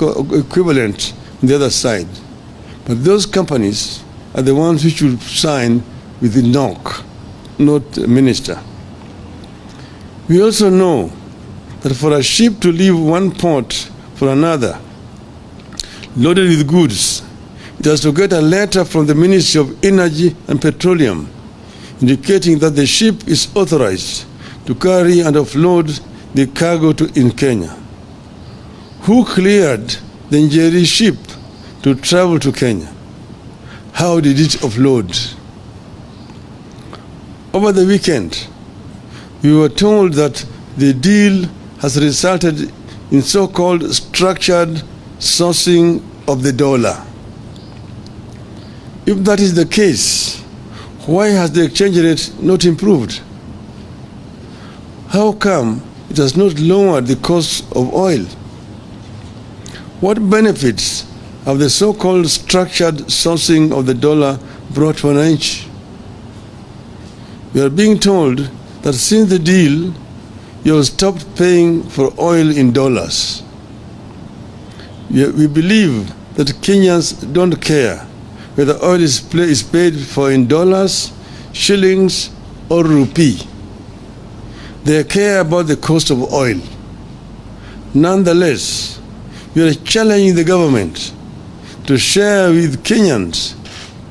equivalent on the other side. But those companies are the ones who should sign with the NOC, not the minister. We also know that for a ship to leave one port for another, loaded with goods, it has to get a letter from the Ministry of Energy and Petroleum indicating that the ship is authorized to carry and offload the cargo in Kenya. Who cleared the Njeri ship to travel to Kenya? How did it offload? Over the weekend, we were told that the deal has resulted in so-called structured sourcing of the dollar. If that is the case, why has the exchange rate not improved? How come it has not lowered the cost of oil? What benefits have the so-called structured sourcing of the dollar brought for wananchi? We are being told that since the deal, you have stopped paying for oil in dollars. We believe that Kenyans don't care whether oil is paid for in dollars, shillings, or rupee. They care about the cost of oil. Nonetheless, we are challenging the government to share with Kenyans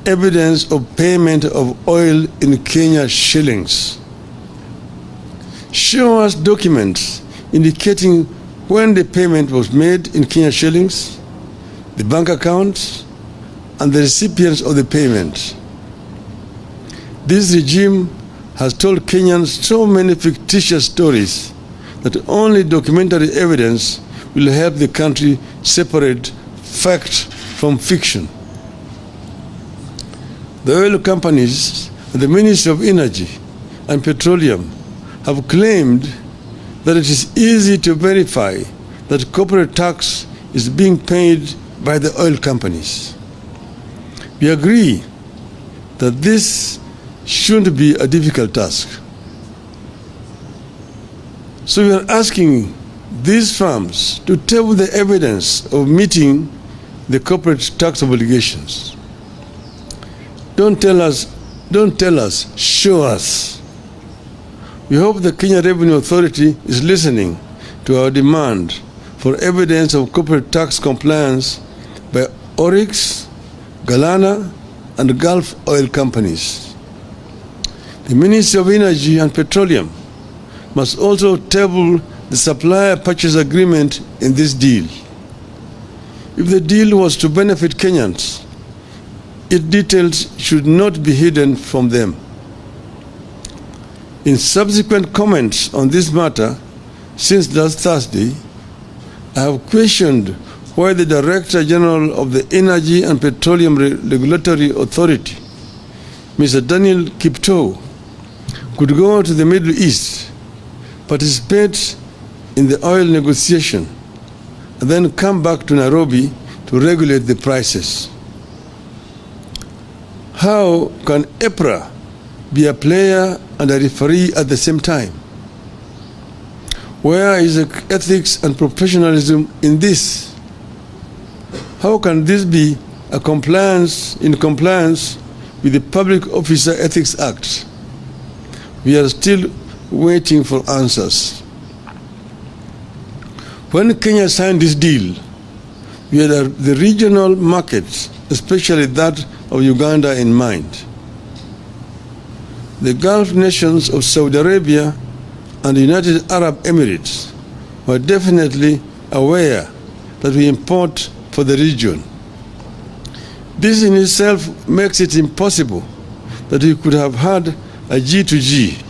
evidence of payment of oil in Kenya shillings. Show us documents indicating when the payment was made in Kenya shillings, the bank accounts, and the recipients of the payment. This regime has told Kenyans so many fictitious stories that only documentary evidence will help the country separate fact from fiction. The oil companies and the Ministry of Energy and Petroleum have claimed that it is easy to verify that corporate tax is being paid by the oil companies. We agree that this shouldn't be a difficult task. So we are asking these firms to table the evidence of meeting the corporate tax obligations. Don't tell us, show us. We hope the Kenya Revenue Authority is listening to our demand for evidence of corporate tax compliance by Oryx, Galana, and Gulf oil companies. The Ministry of Energy and Petroleum must also table the supplier purchase agreement in this deal. If the deal was to benefit Kenyans, its details should not be hidden from them. In subsequent comments on this matter since last Thursday, I have questioned why the Director General of the Energy and Petroleum Regulatory Authority, Mr. Daniel Kiptoo, could go to the Middle East, participate in the oil negotiation, and then come back to Nairobi to regulate the prices. How can EPRA be a player and a referee at the same time? Where is the ethics and professionalism in this? How can this be in compliance with the Public Officer Ethics Act? We are still waiting for answers. When Kenya signed this deal, we had the regional markets, especially that of Uganda, in mind. The Gulf nations of Saudi Arabia and the United Arab Emirates were definitely aware that we import for the region. This in itself makes it impossible that we could have had a G2G.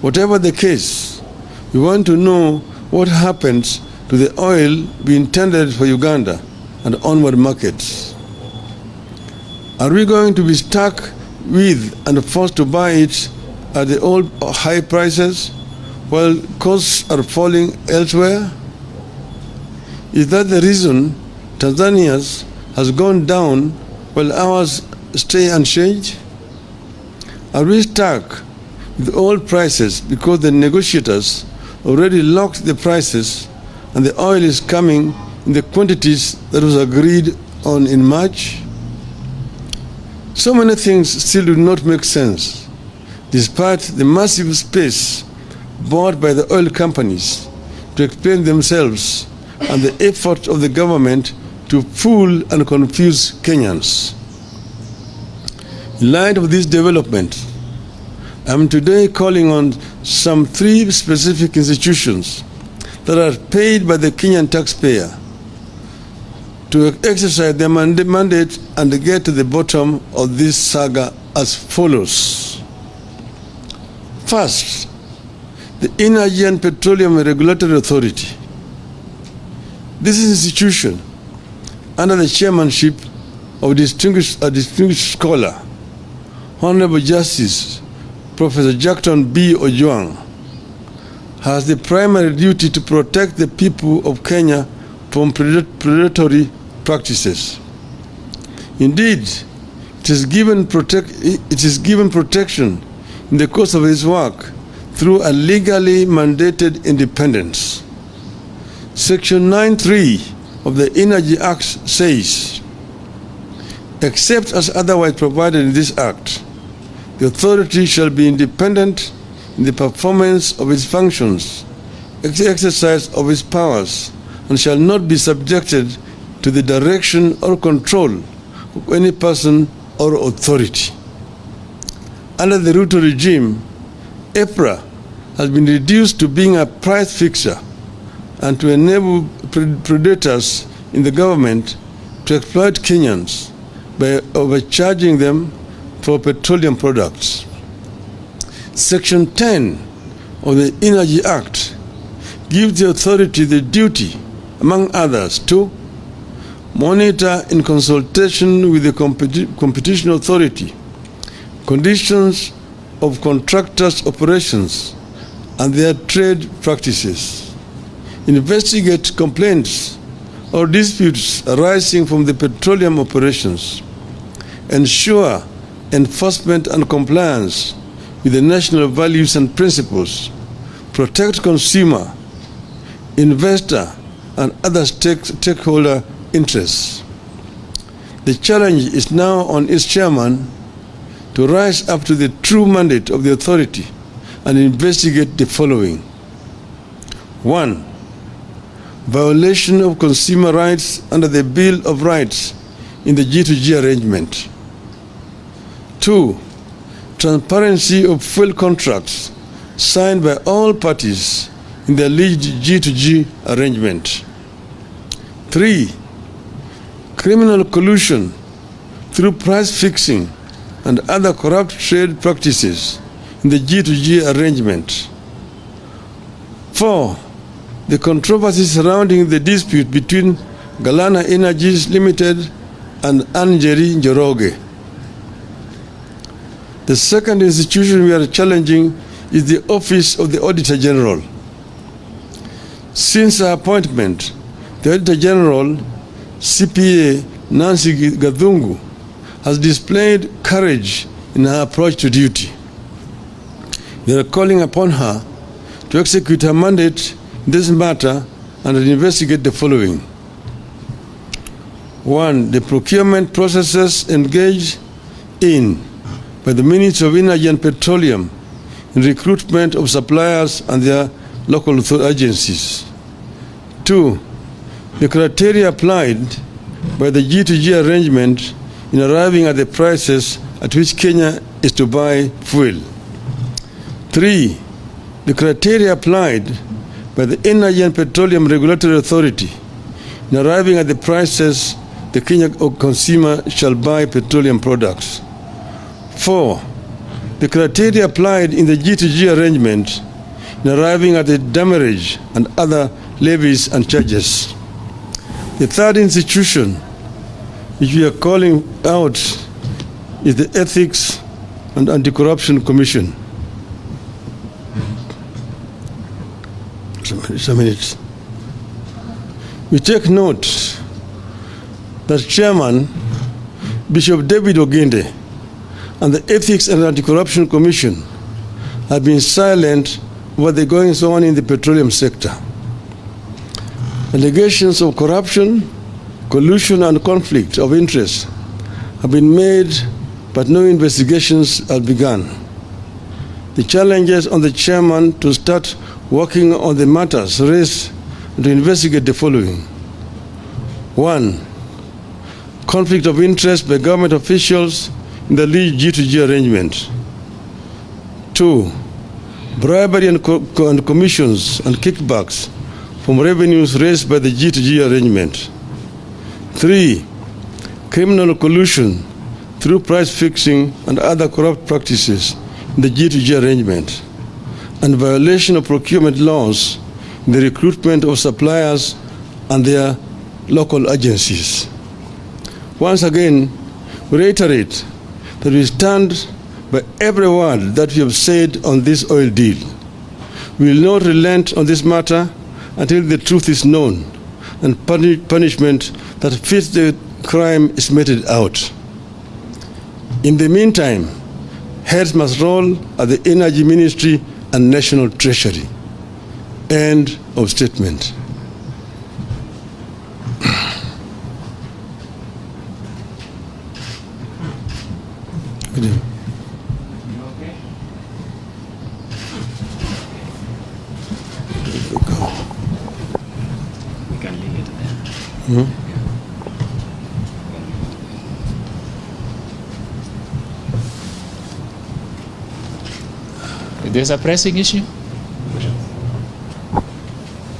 Whatever the case, we want to know what happens to the oil we intended for Uganda and onward markets. Are we going to be stuck with and forced to buy it at the old high prices while costs are falling elsewhere? Is that the reason Tanzania's has gone down while ours stay unchanged? Are we stuck with old prices because the negotiators already locked the prices and the oil is coming in the quantities that was agreed on in March? So many things still do not make sense, despite the massive space bought by the oil companies to explain themselves and the effort of the government to fool and confuse Kenyans. In light of this development, I am today calling on some 3 specific institutions that are paid by the Kenyan taxpayer to exercise their mandate and get to the bottom of this saga as follows. First, the Energy and Petroleum Regulatory Authority. This institution, under the chairmanship of a distinguished scholar, Honorable Justice Professor Jackton B. Ojwang, has the primary duty to protect the people of Kenya from predatory practices. Indeed, it is given protection in the course of his work through a legally mandated independence. Section 9(3) of the Energy Act says, except as otherwise provided in this Act, the authority shall be independent in the performance of its functions, exercise of its powers, and shall not be subjected to the direction or control of any person or authority. Under the Ruto regime, EPRA has been reduced to being a price fixer and to enable predators in the government to exploit Kenyans by overcharging them for petroleum products. Section 10 of the Energy Act gives the authority the duty, among others, to monitor in consultation with the competition authority conditions of contractors' operations and their trade practices, investigate complaints or disputes arising from the petroleum operations, ensure enforcement and compliance with the national values and principles, protect consumer, investor, and other stakeholder interests. The challenge is now on its chairman to rise up to the true mandate of the authority and investigate the following. 1. Violation of consumer rights under the Bill of Rights in the G2G arrangement. 2. Transparency of fuel contracts signed by all parties in the alleged G2G arrangement. 3. Criminal collusion through price fixing and other corrupt trade practices in the G2G arrangement. 4. The controversy surrounding the dispute between Galana Energies Limited and Anjeri Njoroge. The second institution we are challenging is the Office of the Auditor General. Since her appointment, the Auditor General, CPA Nancy Gathungu, has displayed courage in her approach to duty. We are calling upon her to execute her mandate in this matter and investigate the following. 1. The procurement processes engaged in by the Ministry of Energy and Petroleum in recruitment of suppliers and their local agencies. 2. The criteria applied by the G2G arrangement in arriving at the prices at which Kenya is to buy fuel. 3. The criteria applied by the Energy and Petroleum Regulatory Authority in arriving at the prices the Kenyan consumer shall buy petroleum products. 4. The criteria applied in the G2G arrangement in arriving at the demurrage and other levies and charges. The third institution which we are calling out is the Ethics and Anti-Corruption Commission. Some minutes. We take note that Chairman Bishop David Oginde and the Ethics and Anti-Corruption Commission have been silent about the goings on in the petroleum sector. Allegations of corruption, collusion, and conflict of interest have been made, but no investigations have begun. The challenges on the chairman to start working on the matters raised to investigate the following. 1. Conflict of interest by government officials in the lead G2G arrangement. 2. Bribery and commissions and kickbacks from revenues raised by the G2G arrangement. 3. Criminal collusion through price fixing and other corrupt practices in the G2G arrangement, and violation of procurement laws in the recruitment of suppliers and their local agencies. Once again, we reiterate that we stand by every word that we have said on this oil deal. We will not relent on this matter until the truth is known and punishment that fits the crime is meted out. In the meantime, heads must roll at the Energy Ministry and National Treasury. End of statement. We can leave it there. There's a pressing issue?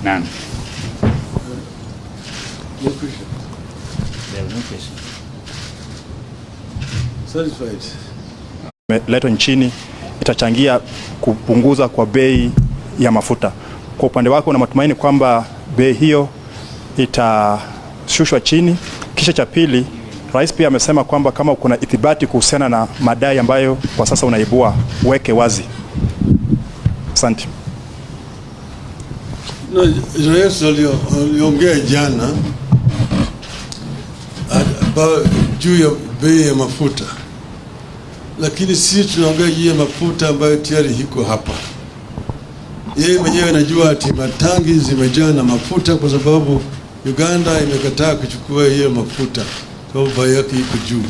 None. No question. There was no question. Satisfied. Letwa nchini itachangia kupunguza kwa bei ya mafuta. Kwa upande wako una matumaini kwamba bei hiyo itashushwa chini? Kisha cha pili, Rais pia amesema kwamba kama kuna ithibati kuhusiana na madai ambayo kwa sasa unaibua, weke wazi. Asante. Rais aliongea jana juu ya bei ya mafuta, lakini sisi tunaongea juu ya mafuta ambayo tayari iko hapa. Yeye mwenyewe anajua ati matangi zimejaa na mafuta kwa sababu Uganda imekataa kuchukua hiyo mafuta kwa sababu bei yake iko juu.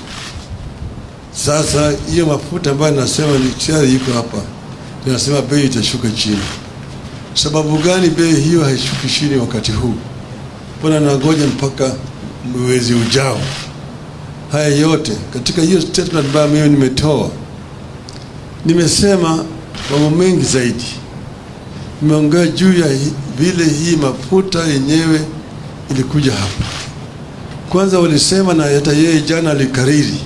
Sasa hiyo mafuta ambayo nasema ni tayari iko hapa, tunasema bei itashuka chini. Sababu gani bei hiyo haishuki chini wakati huu? Mbona nangoja mpaka mwezi ujao? Haya yote katika hiyo statement ambayo mimi nimetoa, nimesema mambo mengi zaidi. Nimeongea juu ya vile hii mafuta yenyewe ilikuja hapa. Kwanza walisema, na hata yeye jana alikariri,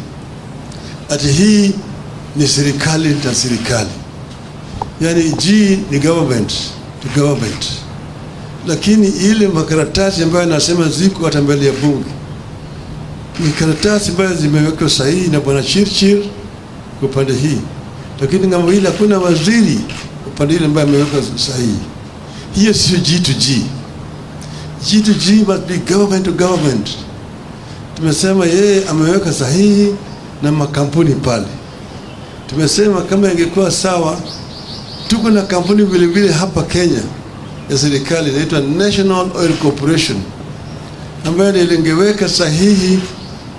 ati hii ni serikali na serikali, yani G ni government to government. Lakini ile makaratasi ambayo nasema ziko hata mbele ya bunge ni karatasi ambayo zimewekwa sahihi na bwana Chirchir kwa upande hii, lakini ngambo ile hakuna waziri upande ile ambaye ameweka sahihi. Hiyo sio G2G. G2G must be government to government. Tumesema yeye ameweka sahihi na makampuni pale. Tumesema kama ingekuwa sawa, tuko na kampuni vile vile hapa Kenya ya serikali inaitwa National Oil Corporation ambayo ilingeweka sahihi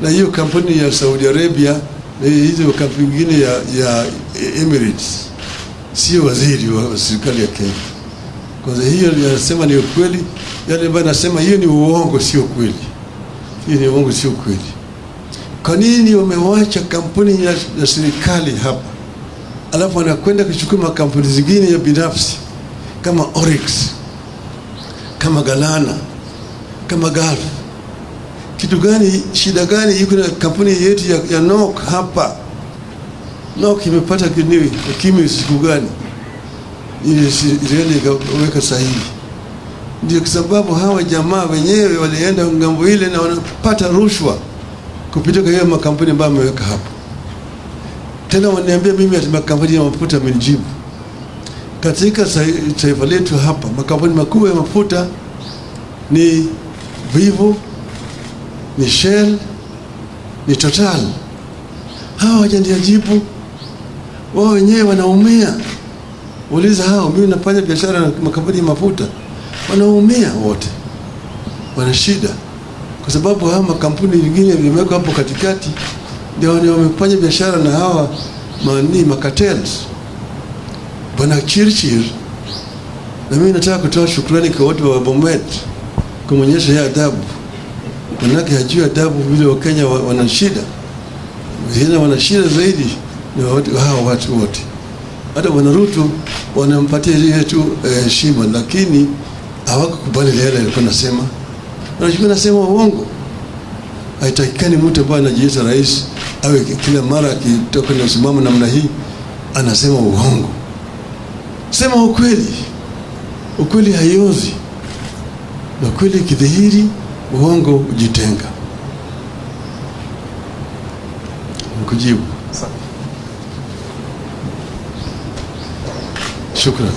na hiyo kampuni ya Saudi Arabia na hizo kampuni nyingine ya Emirates, sio waziri wa serikali ya Kenya. Kwa hiyo yanasema ni ukweli, yale ambayo nasema hiyo ni uongo, sio kweli. Hiyo ni uongo, sio kweli. Kwa nini wamewacha kampuni ya serikali hapa, alafu wanakwenda kuchukua makampuni zingine ya binafsi kama Oryx, kama Galana, kama Gulf? Kitu gani, shida gani yuko na kampuni yetu ya NOC hapa? NOC imepata kimi siku gani? Ili ikaweka sahihi. Ndio kwa sababu hawa jamaa wenyewe walienda ngambo ile na wanapata rushwa kupitia kwa hiyo makampuni ambayo wameweka hapa. Tena waniambia mimi ati makampuni ya mafuta amenijibu. Katika taifa letu hapa makampuni makubwa ya mafuta ni Vivo, ni Shell, ni Total. Hawa hawajanijibu. Wao wenyewe wanaumia. Uliza hao, mimi nafanya biashara na makampuni ya mafuta, wanaumia wote. wana shida, kwa sababu hawa makampuni mengine vimewekwa hapo katikati, ndio wamefanya biashara na hawa makatels. Bwana Chirchir, na mimi nataka kutoa shukrani kwa watu wa Bomet kumonyesha ya adabu, manake hajui adabu vile Wakenya wana shida. Vijana wana shida zaidi ni hawa watu wote. Hata Bwana Ruto wanampatia ile tu heshima, lakini hawakukubali yale alikuwa anasema. Anachukua nasema uongo. Haitakikani mtu ambaye anajiita rais awe kila mara akitoka na usimamo namna hii anasema uongo. Sema ukweli. Ukweli haiozi. Na kweli kidhihiri, uongo ujitenga. Nikujibu. Shukran.